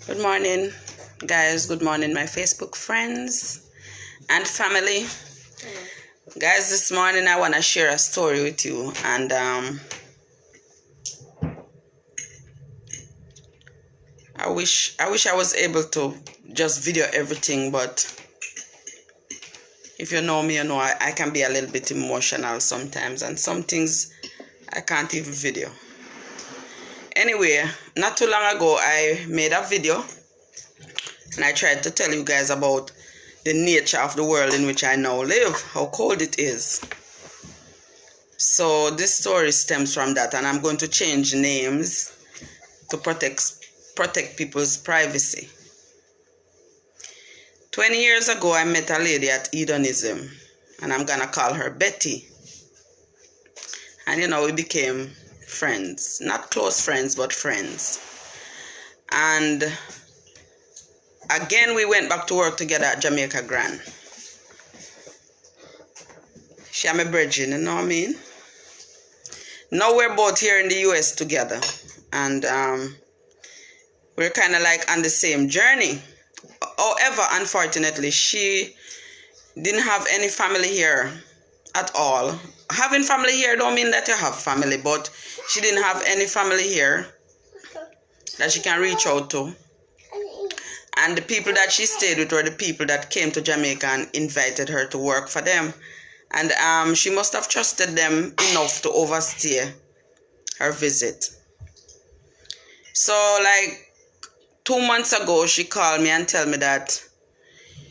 Good morning, guys. Good morning, my Facebook friends and family. Guys, this morning I want to share a story with you, and I wish I was able to just video everything, but if you know me, you know I can be a little bit emotional sometimes, and some things I can't even video. Anyway, not too long ago I made a video and I tried to tell you guys about the nature of the world in which I now live, how cold it is. So this story stems from that, and I'm going to change names to protect people's privacy. 20 years ago, I met a lady at Hedonism, and I'm gonna call her Betty. And we became friends, not close friends, but friends. And again, we went back to work together at Jamaica Grand. She and my brethren, you know what I mean? Now we're both here in the US together, and we're kind of like on the same journey. However, unfortunately, she didn't have any family here at all. Having family here don't mean that you have family, but she didn't have any family here that she can reach out to. And the people that she stayed with were the people that came to Jamaica and invited her to work for them. And she must have trusted them enough to overstay her visit. So like 2 months ago, she called me and told me that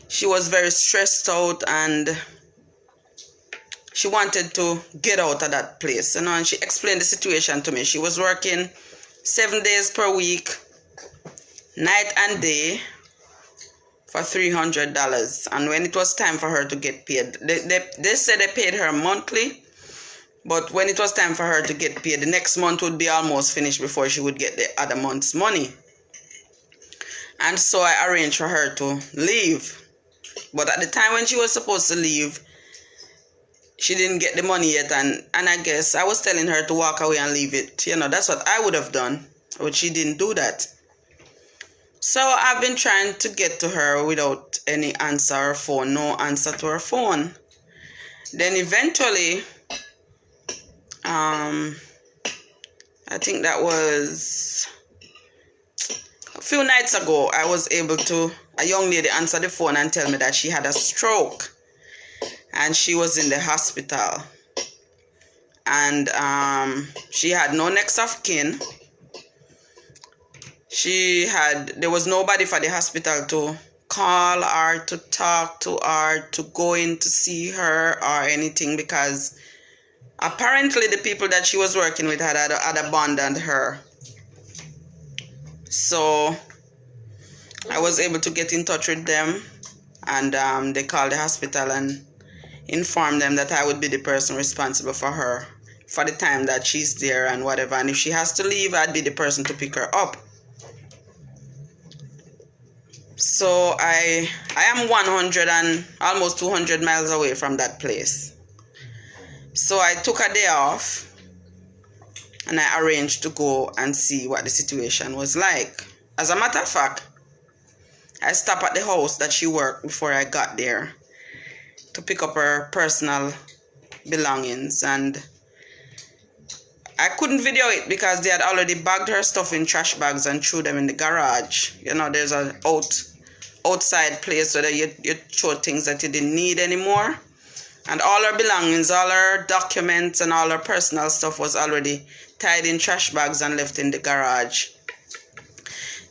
she was very stressed out and she wanted to get out of that place. And she explained the situation to me. She was working 7 days per week, night and day, for $300. And when it was time for her to get paid, they said they paid her monthly, but when it was time for her to get paid, the next month would be almost finished before she would get the other month's money. And so I arranged for her to leave. But at the time when she was supposed to leave, she didn't get the money yet. And I guess I was telling her to walk away and leave it. That's what I would have done. But she didn't do that. So I've been trying to get to her without any answer or phone. No answer to her phone. Then eventually, I think that was a few nights ago, I was able to, a young lady answered the phone and tell me that she had a stroke and she was in the hospital. And she had no next of kin. There was nobody for the hospital to call or to talk to or to go in to see her or anything, because apparently the people that she was working with had abandoned her. So I was able to get in touch with them, and they called the hospital and informed them that I would be the person responsible for her for the time that she's there and whatever. And if she has to leave, I'd be the person to pick her up. So I am 100 and almost 200 miles away from that place. So I took a day off and I arranged to go and see what the situation was like. As a matter of fact, I stopped at the house that she worked before I got there to pick up her personal belongings, and I couldn't video it because they had already bagged her stuff in trash bags and threw them in the garage. There's an outside place so that you throw things that you didn't need anymore. And all her belongings, all her documents and all her personal stuff was already tied in trash bags and left in the garage.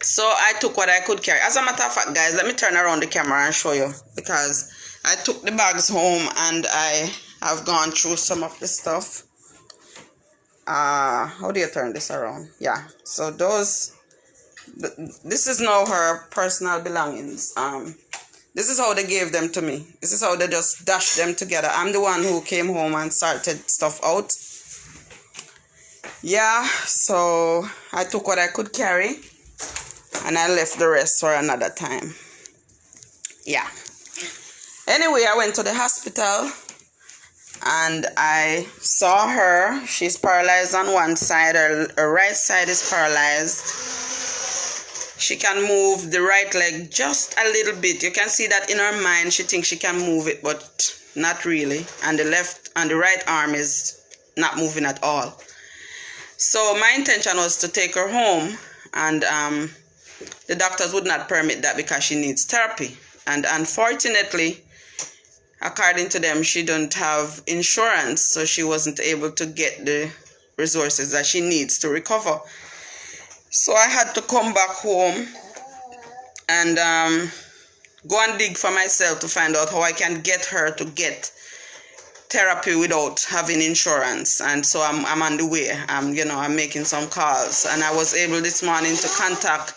So I took what I could carry. As a matter of fact, guys, let me turn around the camera and show you, because I took the bags home and I have gone through some of the stuff. How do you turn this around? Yeah. So this is now her personal belongings. This is how they gave them to me. This is how they just dashed them together. I'm the one who came home and sorted stuff out. Yeah, so I took what I could carry and I left the rest for another time. Yeah. Anyway, I went to the hospital and I saw her. She's paralyzed on one side. Her right side is paralyzed. she can move the right leg just a little bit. You can see that in her mind she thinks she can move it, but not really. And the left and the right arm is not moving at all. So my intention was to take her home, and the doctors would not permit that because she needs therapy. And unfortunately, according to them, she don't have insurance, so she wasn't able to get the resources that she needs to recover. So I had to come back home and go and dig for myself to find out how I can get her to get therapy without having insurance. And so I'm on the way. I'm making some calls, and I was able this morning to contact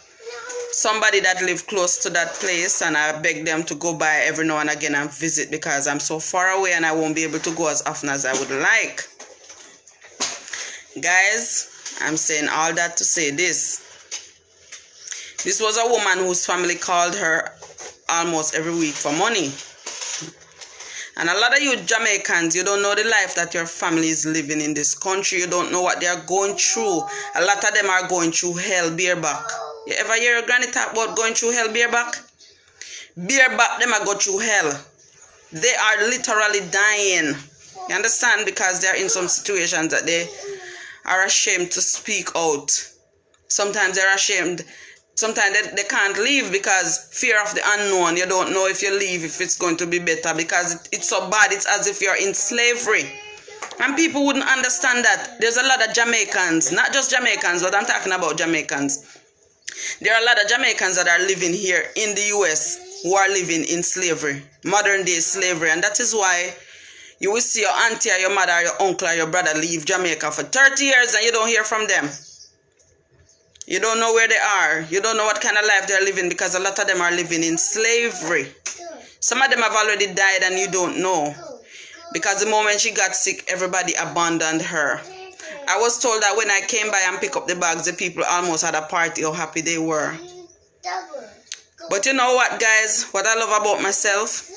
somebody that lived close to that place, and I begged them to go by every now and again and visit because I'm so far away and I won't be able to go as often as I would like. Guys, I'm saying all that to say this. This was a woman whose family called her almost every week for money. And a lot of you Jamaicans, you don't know the life that your family is living in this country. You don't know what they are going through. A lot of them are going through hell bareback. You ever hear your granny talk about going through hell bareback? Bareback, them are go through hell. They are literally dying. You understand? Because they are in some situations that they are ashamed to speak out. Sometimes they're ashamed. Sometimes they can't leave because fear of the unknown. You don't know if you leave, if it's going to be better, because it's so bad. It's as if you're in slavery. And people wouldn't understand that. There's a lot of Jamaicans, not just Jamaicans, but I'm talking about Jamaicans. There are a lot of Jamaicans that are living here in the US who are living in slavery, modern day slavery. And that is why you will see your auntie or your mother or your uncle or your brother leave Jamaica for 30 years and you don't hear from them. You don't know where they are. You don't know what kind of life they're living because a lot of them are living in slavery. Some of them have already died and you don't know. Because the moment she got sick, everybody abandoned her. I was told that when I came by and picked up the bags, the people almost had a party, how happy they were. But you know what, guys? What I love about myself?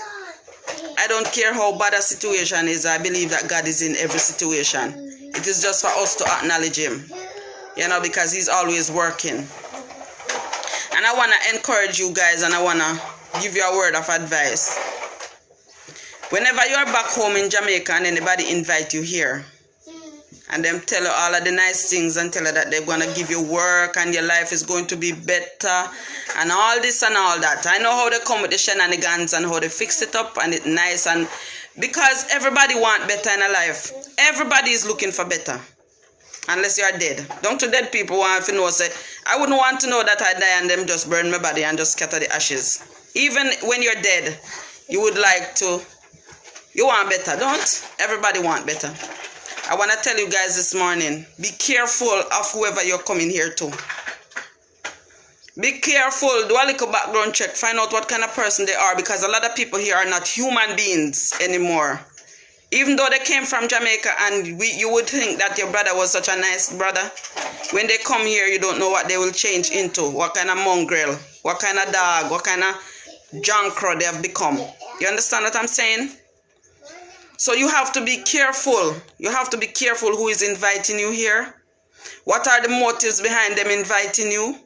I don't care how bad a situation is. I believe that God is in every situation. It is just for us to acknowledge Him. You know, because He's always working. And I want to encourage you guys, and I want to give you a word of advice. Whenever you're back home in Jamaica and anybody invite you here, and them tell you all of the nice things and tell you that they're going to give you work and your life is going to be better and all this and all that. I know how they come with the shenanigans and how they fix it up and it's nice, and because everybody want better in a life. Everybody is looking for better. Unless you are dead. Don't you dead people want to know, say, I wouldn't want to know that I die and them just burn my body and just scatter the ashes. Even when you're dead, you would like to, you want better, don't? Everybody want better. I want to tell you guys this morning, be careful of whoever you're coming here to. Be careful, do a little background check, find out what kind of person they are, because a lot of people here are not human beings anymore. Even though they came from Jamaica and you would think that your brother was such a nice brother, when they come here, you don't know what they will change into, what kind of mongrel, what kind of dog, what kind of jankro they have become. You understand what I'm saying? So you have to be careful. You have to be careful who is inviting you here. What are the motives behind them inviting you?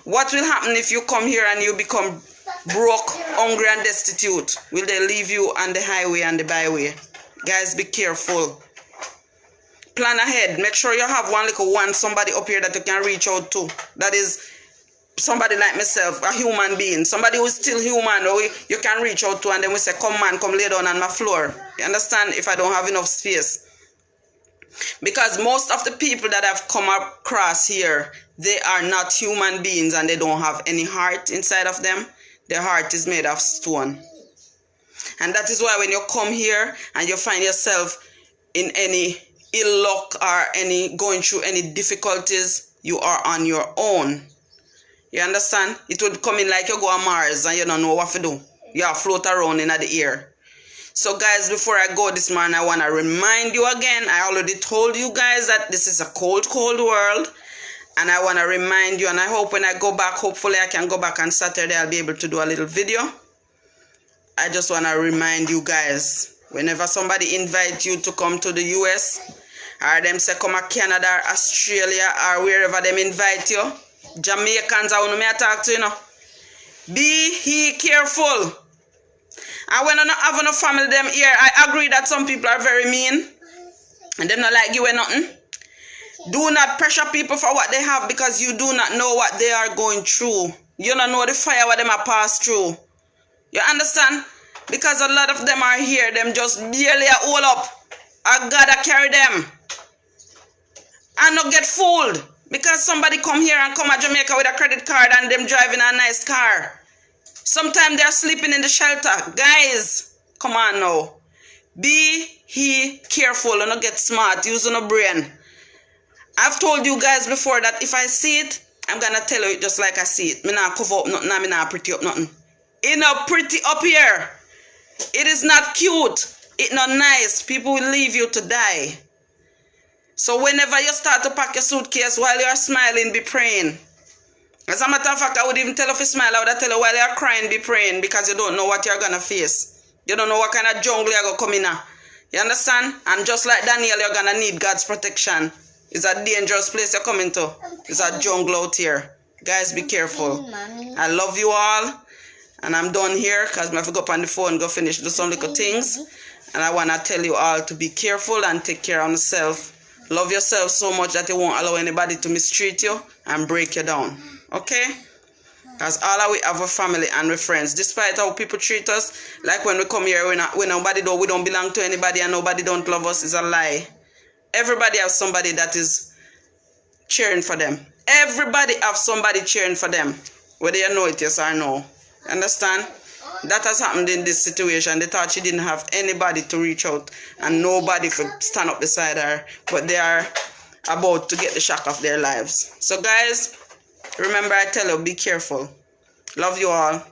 What will happen if you come here and you become broke, hungry and destitute? Will they leave you on the highway and the byway? Guys, be careful. Plan ahead. Make sure you have somebody up here that you can reach out to. That is somebody like myself, a human being. Somebody who is still human, or you can reach out to, and then we say, come man, come lay down on my floor. You understand? If I don't have enough space. Because most of the people that have come across here, they are not human beings and they don't have any heart inside of them. Their heart is made of stone. And that is why when you come here and you find yourself in any ill luck or going through any difficulties, you are on your own. You understand? It would come in like you go on Mars and you don't know what to do. You float around in the air. So guys, before I go this morning, I want to remind you again. I already told you guys that this is a cold, cold world. And I want to remind you, and I hope when I go back, hopefully I can go back on Saturday, I'll be able to do a little video. I just want to remind you guys, whenever somebody invites you to come to the US, or them say come to Canada, Australia, or wherever them invite you, Jamaicans, I want me to talk to you know. Be he careful. And when I not have no family them here, I agree that some people are very mean. And them not like you or nothing. Do not pressure people for what they have because you do not know what they are going through. You don't know the fire what them are passed through. You understand? Because a lot of them are here, them just barely hold up. I gotta carry them. And not get fooled. Because somebody come here and come to Jamaica with a credit card and them driving a nice car. Sometimes they're sleeping in the shelter. Guys, come on now. Be he careful and not get smart. Use your brain. I've told you guys before that if I see it, I'm gonna tell you it just like I see it. Me not cover up nothing, me not pretty up nothing. It not pretty up here. It is not cute. It not nice. People will leave you to die. So whenever you start to pack your suitcase while you are smiling, be praying. As a matter of fact, I would even tell you if you smile, I would tell you while you are crying, be praying because you don't know what you're gonna face. You don't know what kind of jungle you're gonna come in. You understand? And just like Daniel, you're gonna need God's protection. It's a dangerous place you're coming to. It's a jungle out here. Guys, be careful. I love you all. And I'm done here because I have to go up on the phone and go finish do some little things. And I want to tell you all to be careful and take care of yourself. Love yourself so much that you won't allow anybody to mistreat you and break you down. Okay? Because all we have a family and we friends. Despite how people treat us, like when we come here, we don't belong to anybody and nobody don't love us, is a lie. Everybody has somebody that is cheering for them. Everybody have somebody cheering for them. Whether you know it, yes or no. Understand? That has happened in this situation. They thought she didn't have anybody to reach out and nobody could stand up beside her. But they are about to get the shock of their lives. So guys, remember I tell you, be careful. Love you all.